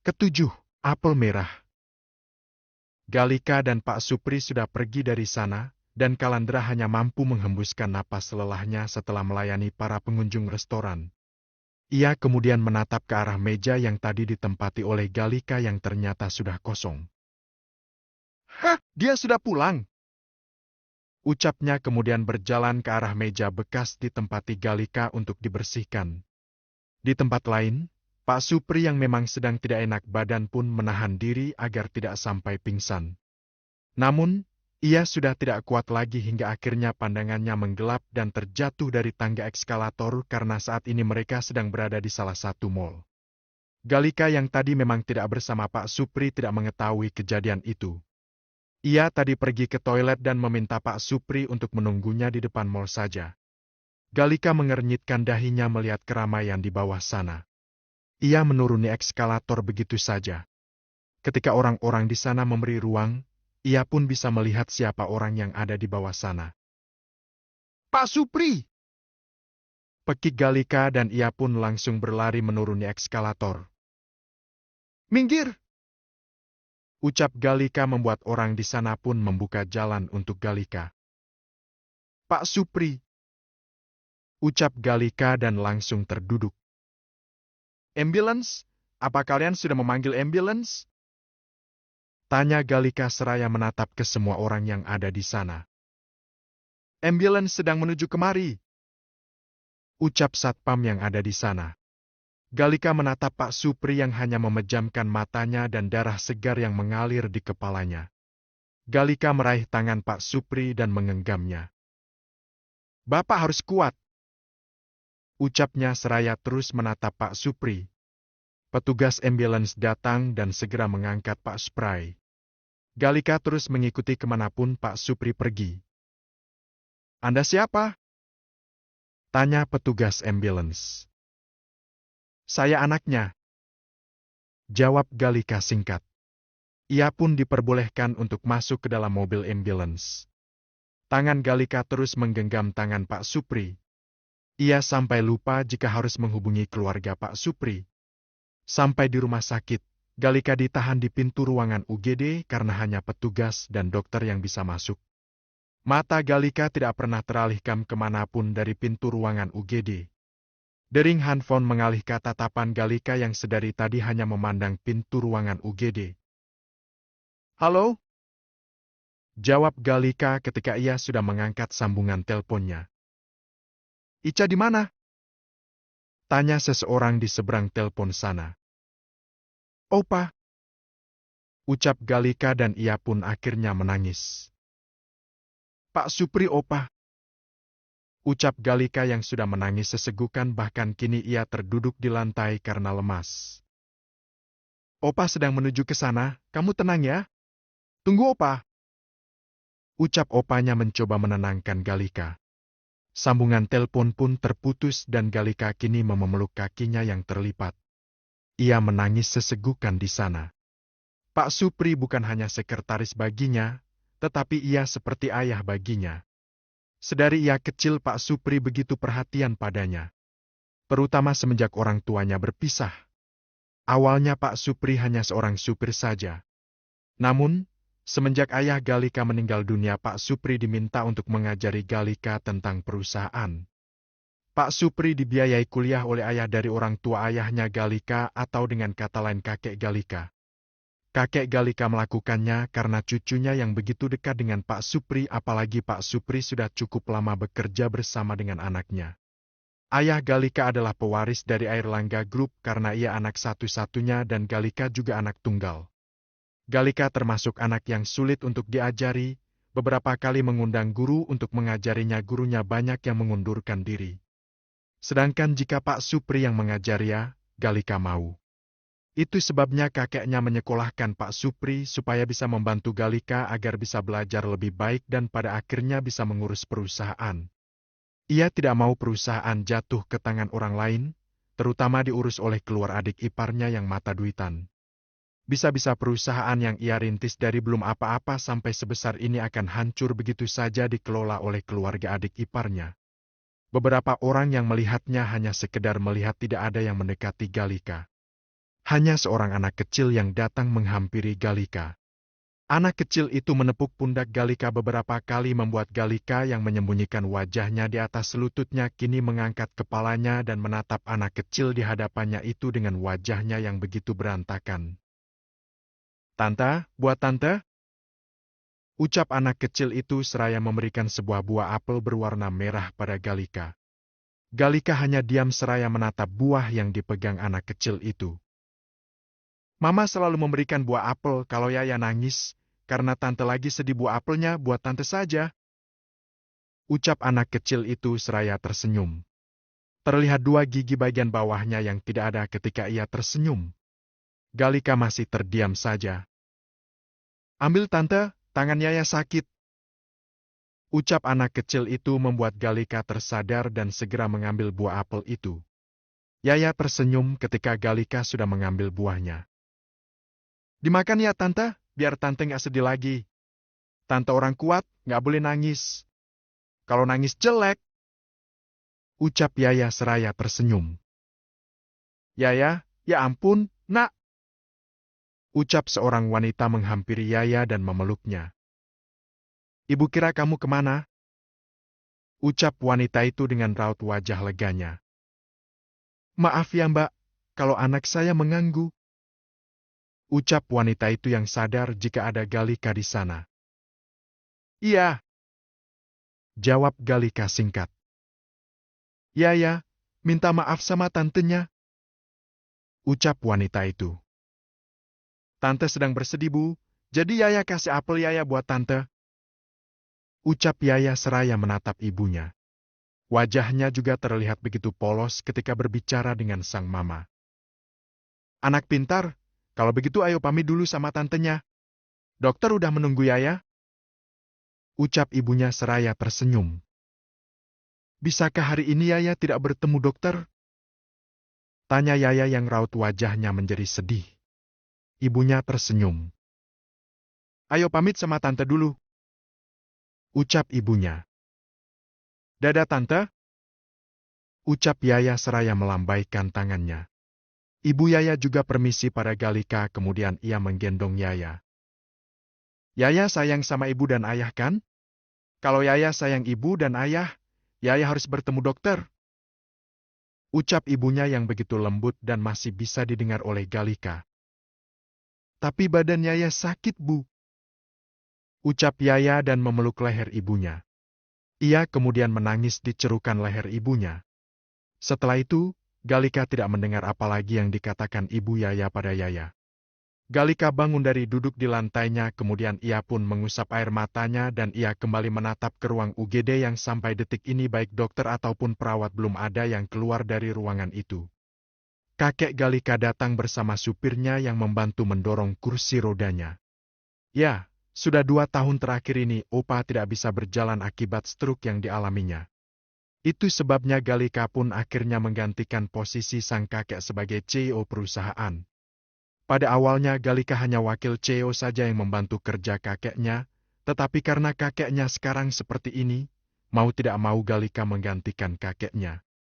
Ketujuh, apel merah. Galika dan Pak Supri sudah pergi dari sana, dan Kalandra hanya mampu menghembuskan napas lelahnya setelah melayani para pengunjung restoran. Ia kemudian menatap ke arah meja yang tadi ditempati oleh Galika yang ternyata sudah kosong. "Hah, dia sudah pulang!" Ucapnya kemudian berjalan ke arah meja bekas ditempati Galika untuk dibersihkan. Di tempat lain, Pak Supri yang memang sedang tidak enak badan pun menahan diri agar tidak sampai pingsan. Namun, ia sudah tidak kuat lagi hingga akhirnya pandangannya menggelap dan terjatuh dari tangga ekskalator karena saat ini mereka sedang berada di salah satu mall. Galika yang tadi memang tidak bersama Pak Supri tidak mengetahui kejadian itu. Ia tadi pergi ke toilet dan meminta Pak Supri untuk menunggunya di depan mall saja. Galika mengernyitkan dahinya melihat keramaian di bawah sana. Ia menuruni ekskalator begitu saja. Ketika orang-orang di sana memberi ruang, ia pun bisa melihat siapa orang yang ada di bawah sana. "Pak Supri!" Pekik Galika dan ia pun langsung berlari menuruni ekskalator. "Minggir!" Ucap Galika membuat orang di sana pun membuka jalan untuk Galika. "Pak Supri!" Ucap Galika dan langsung terduduk. "Ambulans? Apa kalian sudah memanggil ambulans?" Tanya Galika seraya menatap ke semua orang yang ada di sana. "Ambulans sedang menuju kemari," ucap satpam yang ada di sana. Galika menatap Pak Supri yang hanya memejamkan matanya dan darah segar yang mengalir di kepalanya. Galika meraih tangan Pak Supri dan menggenggamnya. "Bapak harus kuat," ucapnya seraya terus menatap Pak Supri. Petugas ambulans datang dan segera mengangkat Pak Supri. Galika terus mengikuti kemanapun Pak Supri pergi. "Anda siapa?" tanya petugas ambulans. "Saya anaknya," jawab Galika singkat. Ia pun diperbolehkan untuk masuk ke dalam mobil ambulans. Tangan Galika terus menggenggam tangan Pak Supri. Ia sampai lupa jika harus menghubungi keluarga Pak Supri. Sampai di rumah sakit, Galika ditahan di pintu ruangan UGD karena hanya petugas dan dokter yang bisa masuk. Mata Galika tidak pernah teralihkan kemanapun dari pintu ruangan UGD. Dering handphone mengalihkan tatapan Galika yang sedari tadi hanya memandang pintu ruangan UGD. "Halo?" jawab Galika ketika ia sudah mengangkat sambungan teleponnya. "Ica di mana?" tanya seseorang di seberang telepon sana. "Opa," ucap Galika dan ia pun akhirnya menangis. "Pak Supri opa," ucap Galika yang sudah menangis sesegukan bahkan kini ia terduduk di lantai karena lemas. "Opa sedang menuju ke sana, kamu tenang ya. Tunggu opa," ucap opanya mencoba menenangkan Galika. Sambungan telepon pun terputus dan Galika kini memeluk kakinya yang terlipat. Ia menangis sesegukan di sana. Pak Supri bukan hanya sekretaris baginya, tetapi ia seperti ayah baginya. Sedari ia kecil Pak Supri begitu perhatian padanya. Terutama semenjak orang tuanya berpisah. Awalnya Pak Supri hanya seorang supir saja. Namun, semenjak ayah Galika meninggal dunia Pak Supri diminta untuk mengajari Galika tentang perusahaan. Pak Supri dibiayai kuliah oleh ayah dari orang tua ayahnya Galika atau dengan kata lain kakek Galika. Kakek Galika melakukannya karena cucunya yang begitu dekat dengan Pak Supri apalagi Pak Supri sudah cukup lama bekerja bersama dengan anaknya. Ayah Galika adalah pewaris dari Airlangga Group karena ia anak satu-satunya dan Galika juga anak tunggal. Galika termasuk anak yang sulit untuk diajari, beberapa kali mengundang guru untuk mengajarinya gurunya banyak yang mengundurkan diri. Sedangkan jika Pak Supri yang mengajarinya, Galika mau. Itu sebabnya kakeknya menyekolahkan Pak Supri supaya bisa membantu Galika agar bisa belajar lebih baik dan pada akhirnya bisa mengurus perusahaan. Ia tidak mau perusahaan jatuh ke tangan orang lain, terutama diurus oleh keluar adik iparnya yang mata duitan. Bisa-bisa perusahaan yang ia rintis dari belum apa-apa sampai sebesar ini akan hancur begitu saja dikelola oleh keluarga adik iparnya. Beberapa orang yang melihatnya hanya sekedar melihat tidak ada yang mendekati Galika. Hanya seorang anak kecil yang datang menghampiri Galika. Anak kecil itu menepuk pundak Galika beberapa kali membuat Galika yang menyembunyikan wajahnya di atas lututnya kini mengangkat kepalanya dan menatap anak kecil di hadapannya itu dengan wajahnya yang begitu berantakan. "Tante, buat tante," ucap anak kecil itu seraya memberikan sebuah buah apel berwarna merah pada Galika. Galika hanya diam seraya menatap buah yang dipegang anak kecil itu. "Mama selalu memberikan buah apel kalau Yaya nangis. Karena tante lagi sedih buah apelnya buat tante saja," ucap anak kecil itu seraya tersenyum. Terlihat dua gigi bagian bawahnya yang tidak ada ketika ia tersenyum. Galika masih terdiam saja. "Ambil tante, tangan Yaya sakit," ucap anak kecil itu membuat Galika tersadar dan segera mengambil buah apel itu. Yaya tersenyum ketika Galika sudah mengambil buahnya. "Dimakan ya tante, biar tante nggak sedih lagi. Tante orang kuat, nggak boleh nangis. Kalau nangis jelek," ucap Yaya seraya tersenyum. "Yaya, ya ampun, nak," ucap seorang wanita menghampiri Yaya dan memeluknya. "Ibu kira kamu kemana?" ucap wanita itu dengan raut wajah leganya. "Maaf ya Mbak, kalau anak saya mengganggu," ucap wanita itu yang sadar jika ada Galika di sana. "Iya," jawab Galika singkat. "Yaya, minta maaf sama tantenya," ucap wanita itu. "Tante sedang bersedih Bu, jadi Yaya kasih apel Yaya buat tante," ucap Yaya seraya menatap ibunya. Wajahnya juga terlihat begitu polos ketika berbicara dengan sang mama. "Anak pintar, kalau begitu ayo pamit dulu sama tantenya. Dokter udah menunggu Yaya," ucap ibunya seraya tersenyum. "Bisakah hari ini Yaya tidak bertemu dokter?" tanya Yaya yang raut wajahnya menjadi sedih. Ibunya tersenyum. "Ayo pamit sama tante dulu," ucap ibunya. "Dadah tante," ucap Yaya seraya melambaikan tangannya. Ibu Yaya juga permisi pada Galika kemudian ia menggendong Yaya. "Yaya sayang sama ibu dan ayah kan? Kalau Yaya sayang ibu dan ayah, Yaya harus bertemu dokter," ucap ibunya yang begitu lembut dan masih bisa didengar oleh Galika. "Tapi badan Yaya sakit, Bu," ucap Yaya dan memeluk leher ibunya. Ia kemudian menangis di cerukan leher ibunya. Setelah itu, Galika tidak mendengar apa lagi yang dikatakan ibu Yaya pada Yaya. Galika bangun dari duduk di lantainya kemudian ia pun mengusap air matanya dan ia kembali menatap ke ruang UGD yang sampai detik ini baik dokter ataupun perawat belum ada yang keluar dari ruangan itu. Kakek Galika datang bersama supirnya yang membantu mendorong kursi rodanya. "Ya, sudah 2 tahun terakhir ini Opa tidak bisa berjalan akibat stroke yang dialaminya. Itu sebabnya Galika pun akhirnya menggantikan posisi sang kakek sebagai CEO perusahaan. Pada awalnya Galika hanya wakil CEO saja yang membantu kerja kakeknya, tetapi karena kakeknya sekarang seperti ini, mau tidak mau Galika menggantikan kakeknya.